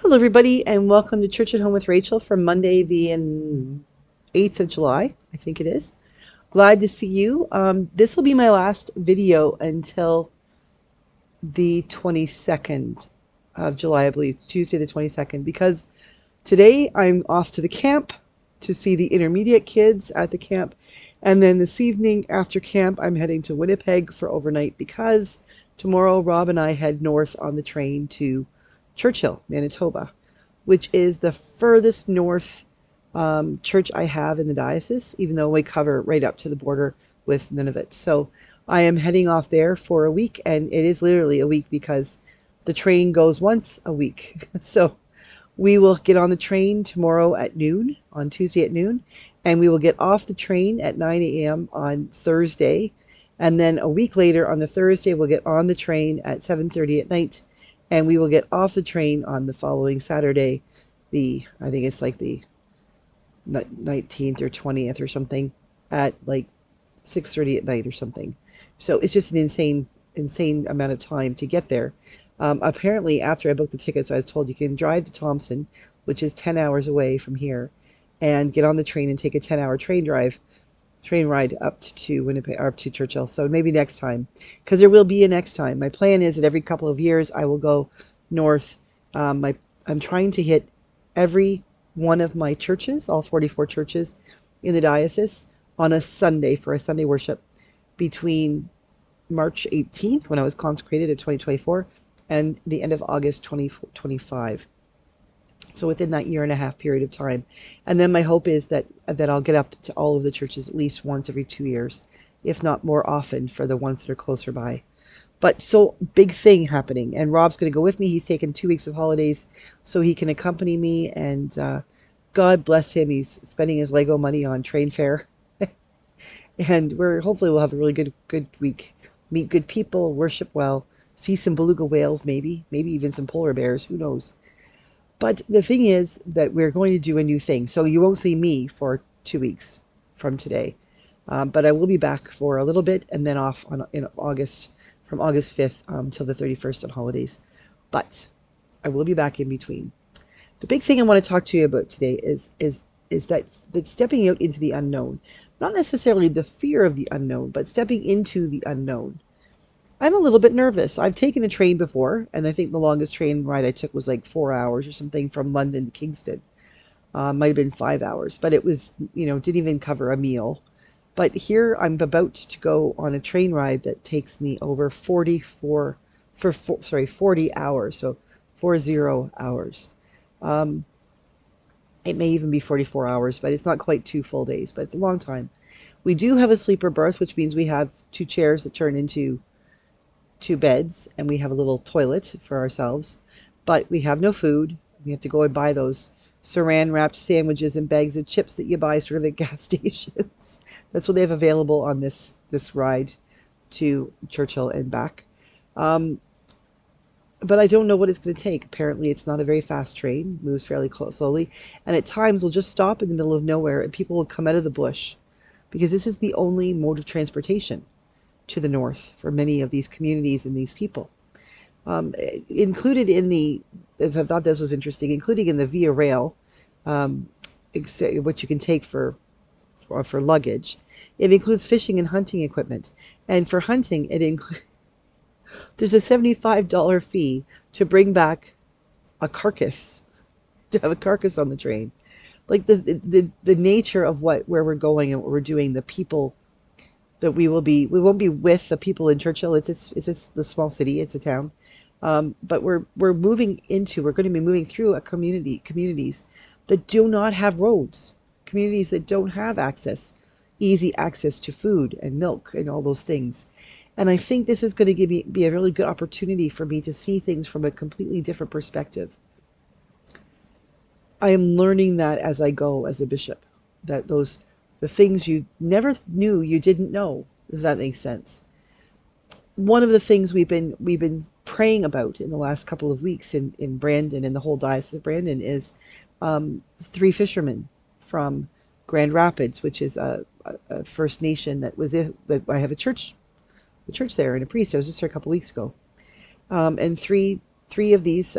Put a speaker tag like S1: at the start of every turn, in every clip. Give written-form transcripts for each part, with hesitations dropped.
S1: Hello, everybody, and welcome to Church at Home with Rachel for Monday, the 8th of July, I think it is. Glad to see you. This will be my last video until the 22nd of July, I believe, Tuesday the 22nd, because today I'm off to the camp to see the intermediate kids at the camp. And then this evening after camp, I'm heading to Winnipeg for overnight because tomorrow Rob and I head north on the train to Churchill, Manitoba, which is the furthest north church I have in the diocese, even though we cover right up to the border with Nunavut. So I am heading off there for a week, and it is literally a week because the train goes once a week. So we will get on the train tomorrow at noon, on Tuesday at noon, and we will get off the train at 9 a.m. on Thursday. And then a week later on the Thursday, we'll get on the train at 7:30 at night, and we will get off the train on the following Saturday, I think it's like the 19th or 20th or something, at like 6:30 at night or something. So it's just an insane amount of time to get there. Apparently, after I booked the tickets, I was told you can drive to Thompson, which is 10 hours away from here, and get on the train and take a 10-hour train ride up to Winnipeg, or up to Churchill. So maybe next time, because there will be a next time. My plan is that every couple of years I will go north. I'm trying to hit every one of my churches, all 44 churches in the diocese, on a Sunday for a Sunday worship between March 18th, when I was consecrated in 2024, and the end of August 2025. So within that year and a half period of time. And then my hope is that I'll get up to all of the churches at least once every 2 years, if not more often for the ones that are closer by. But so big thing happening, and Rob's going to go with me. He's taken 2 weeks of holidays so he can accompany me, and God bless him. He's spending his Lego money on train fare, and hopefully we'll have a really good week. Meet good people, worship well, see some beluga whales, maybe even some polar bears. Who knows? But the thing is that we're going to do a new thing. So you won't see me for 2 weeks from today. But I will be back for a little bit and then off in August, from August 5th till the 31st on holidays. But I will be back in between. The big thing I want to talk to you about today is that stepping out into the unknown. Not necessarily the fear of the unknown, but stepping into the unknown. I'm a little bit nervous. I've taken a train before, and I think the longest train ride I took was like 4 hours or something from London to Kingston. Might have been 5 hours, but it was, didn't even cover a meal. But here I'm about to go on a train ride that takes me over 40 hours, so 40 hours. It may even be 44 hours, but it's not quite 2 full days, but it's a long time. We do have a sleeper berth, which means we have 2 chairs that turn into 2 beds, and we have a little toilet for ourselves, but we have no food. We have to go and buy those saran wrapped sandwiches and bags of chips that you buy sort of at gas stations. That's what they have available on this ride to Churchill and back. But I don't know what it's going to take. Apparently it's not a very fast train, moves fairly slowly, and at times will just stop in the middle of nowhere and people will come out of the bush, because this is the only mode of transportation to the north for many of these communities and these people. Included in I thought this was interesting, including in the Via Rail, which you can take for luggage, it includes fishing and hunting equipment. And for hunting, there's a $75 fee to bring back a carcass, to have a carcass on the train. Like the nature of where we're going and what we're doing, the people that we won't be with the people in Churchill. It's the small city, it's a town, but we're going to be moving through communities that do not have roads, communities that don't have easy access to food and milk and all those things. And I think this is going to be a really good opportunity for me to see things from a completely different perspective. I am learning that as I go as a bishop, that the things you never knew you didn't know. Does that make sense? One of the things we've been praying about in the last couple of weeks in Brandon and the whole diocese of Brandon is 3 fishermen from Grand Rapids, which is a First Nation that I have a church there and a priest. I was just there a couple of weeks ago, and three Three of these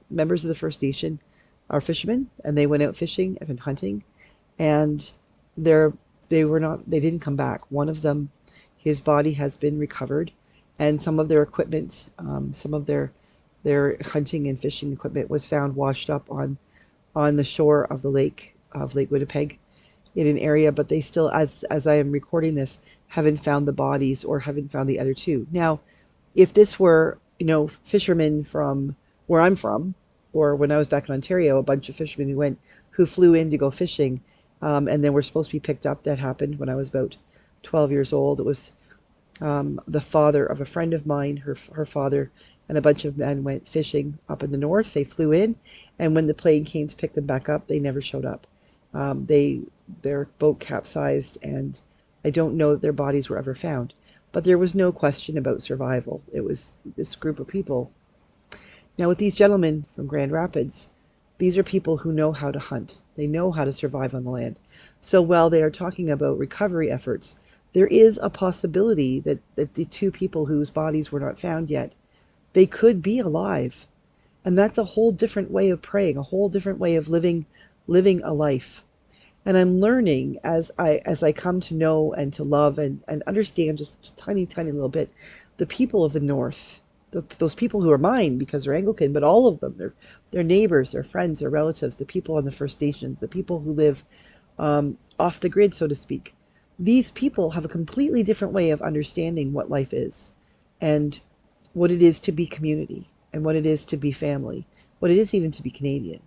S1: members of the First Nation are fishermen, and they went out fishing and hunting, and they're they didn't come back. One of them, his body has been recovered, and some of their equipment, some of their hunting and fishing equipment was found washed up on the shore of the lake of Lake Winnipeg in an area, but they still, as I am recording this, haven't found the bodies or haven't found the other two. Now, if this were, fishermen from where I'm from, or when I was back in Ontario, a bunch of fishermen who flew in to go fishing, and then were supposed to be picked up. That happened when I was about 12 years old. It was the father of a friend of mine, her father, and a bunch of men went fishing up in the north. They flew in, and when the plane came to pick them back up, they never showed up. Their boat capsized, and I don't know that their bodies were ever found. But there was no question about survival. It was this group of people. Now, with these gentlemen from Grand Rapids, these are people who know how to hunt. They know how to survive on the land. So while they are talking about recovery efforts, there is a possibility that the two people whose bodies were not found yet, they could be alive. And that's a whole different way of praying, a whole different way of living a life. And I'm learning as I come to know and to love and understand just a tiny, tiny little bit, the people of the North, those people who are mine because they're Anglican, but all of them, their neighbors, their friends, their relatives, the people on the First Nations, the people who live off the grid, so to speak. These people have a completely different way of understanding what life is and what it is to be community and what it is to be family, what it is even to be Canadian.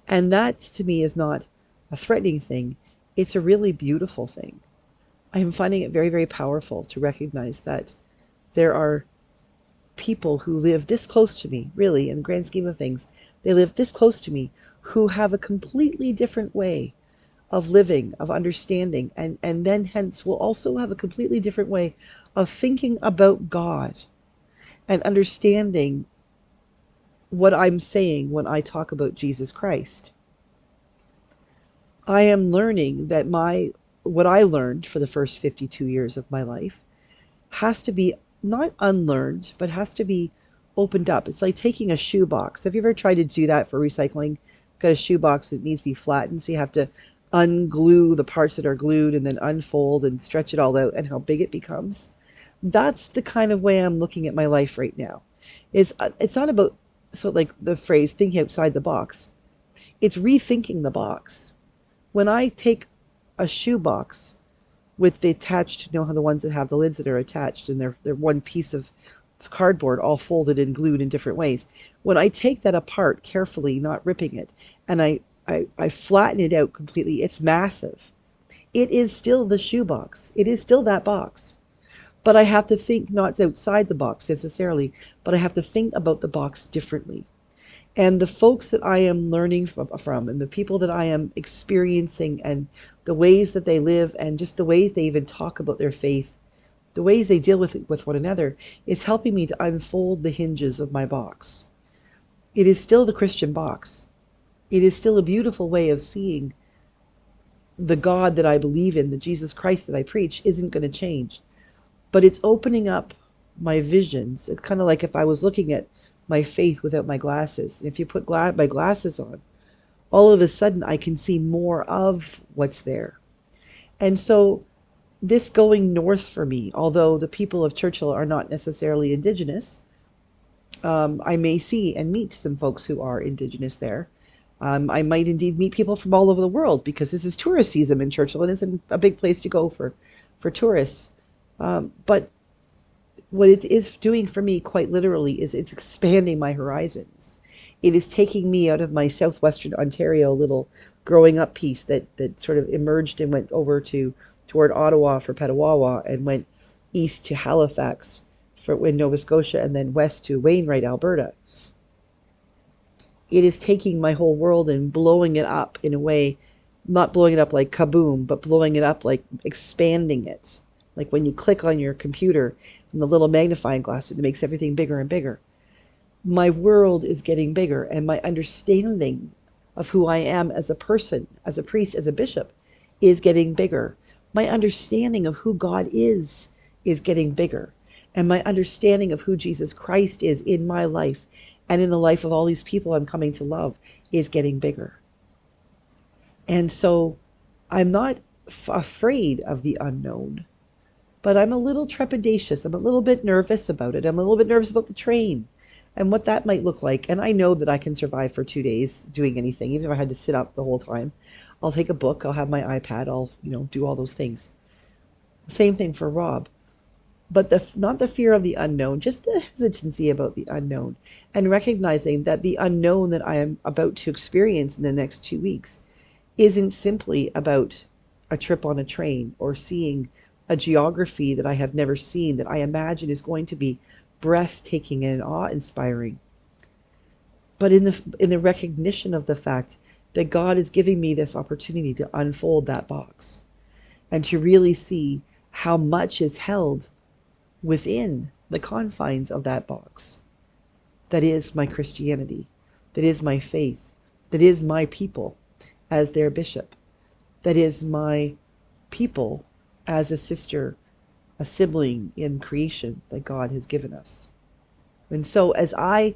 S1: And that, to me, is not a threatening thing. It's a really beautiful thing. I'm finding it very, very powerful to recognize that there are people who live this close to me, really, in the grand scheme of things. They live this close to me who have a completely different way of living, of understanding, and then hence will also have a completely different way of thinking about God and understanding what I'm saying when I talk about Jesus Christ. I am learning that what I learned for the first 52 years of my life has to be not unlearned, but has to be opened up. It's like taking a shoebox. Have you ever tried to do that for recycling? You've got a shoebox that needs to be flattened, so you have to unglue the parts that are glued and then unfold and stretch it all out and how big it becomes. That's the kind of way I'm looking at my life right now. It's not about, so like the phrase, thinking outside the box. It's rethinking the box. When I take a shoebox with the attached, how the ones that have the lids that are attached and they're one piece of cardboard all folded and glued in different ways. When I take that apart carefully, not ripping it, and I flatten it out completely, it's massive. It is still the shoebox. It is still that box. But I have to think not outside the box necessarily, but I have to think about the box differently. And the folks that I am learning from and the people that I am experiencing and the ways that they live and just the ways they even talk about their faith, the ways they deal with one another is helping me to unfold the hinges of my box. It is still the Christian box. It is still a beautiful way of seeing the God that I believe in, the Jesus Christ that I preach isn't going to change. But it's opening up my visions. It's kind of like if I was looking at my faith without my glasses. And if you put my glasses on, all of a sudden I can see more of what's there. And so this going north for me, although the people of Churchill are not necessarily Indigenous, I may see and meet some folks who are Indigenous there. I might indeed meet people from all over the world because this is tourist season in Churchill and it's a big place to go for tourists. But what it is doing for me quite literally is it's expanding my horizons. It is taking me out of my southwestern Ontario little growing up piece that sort of emerged and went over toward Ottawa for Petawawa and went east to Halifax in Nova Scotia and then west to Wainwright, Alberta. It is taking my whole world and blowing it up in a way, not blowing it up like kaboom, but blowing it up like expanding it. Like when you click on your computer and the little magnifying glass, it makes everything bigger and bigger. My world is getting bigger and my understanding of who I am as a person, as a priest, as a bishop, is getting bigger. My understanding of who God is getting bigger. And my understanding of who Jesus Christ is in my life and in the life of all these people I'm coming to love is getting bigger. And so I'm not afraid of the unknown, but I'm a little trepidatious. I'm a little bit nervous about it. I'm a little bit nervous about the train and what that might look like. And I know that I can survive for 2 days doing anything, even if I had to sit up the whole time. I'll take a book, I'll have my iPad, I'll, do all those things. Same thing for Rob. But not the fear of the unknown, just the hesitancy about the unknown, and recognizing that the unknown that I am about to experience in the next 2 weeks isn't simply about a trip on a train or seeing a geography that I have never seen that I imagine is going to be breathtaking and awe-inspiring. But in the recognition of the fact that God is giving me this opportunity to unfold that box and to really see how much is held within the confines of that box. That is my Christianity, that is my faith, that is my people as their bishop, that is my people as a sister, a sibling in creation that God has given us. And so as I,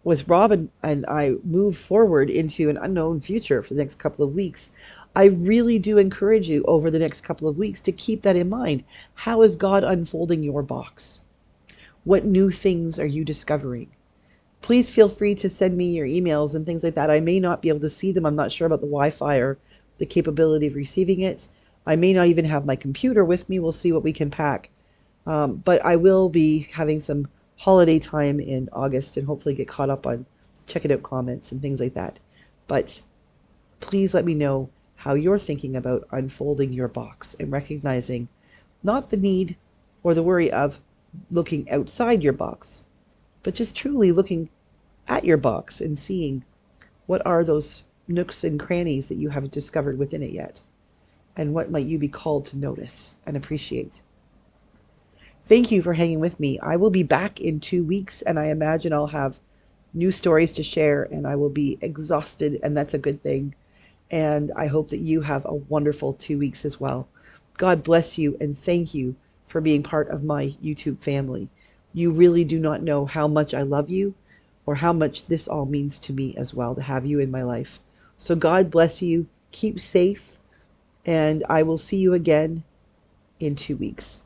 S1: with Robin, and I move forward into an unknown future for the next couple of weeks, I really do encourage you over the next couple of weeks to keep that in mind. How is God unfolding your box? What new things are you discovering? Please feel free to send me your emails and things like that. I may not be able to see them. I'm not sure about the Wi-Fi or the capability of receiving it. I may not even have my computer with me. We'll see what we can pack. But I will be having some holiday time in August and hopefully get caught up on checking out comments and things like that. But please let me know how you're thinking about unfolding your box and recognizing not the need or the worry of looking outside your box, but just truly looking at your box and seeing what are those nooks and crannies that you haven't discovered within it yet, and what might you be called to notice and appreciate. Thank you for hanging with me. I will be back in 2 weeks, and I imagine I'll have new stories to share, and I will be exhausted, and that's a good thing. And I hope that you have a wonderful 2 weeks as well. God bless you, and thank you for being part of my YouTube family. You really do not know how much I love you or how much this all means to me as well to have you in my life. So God bless you. Keep safe, and I will see you again in 2 weeks.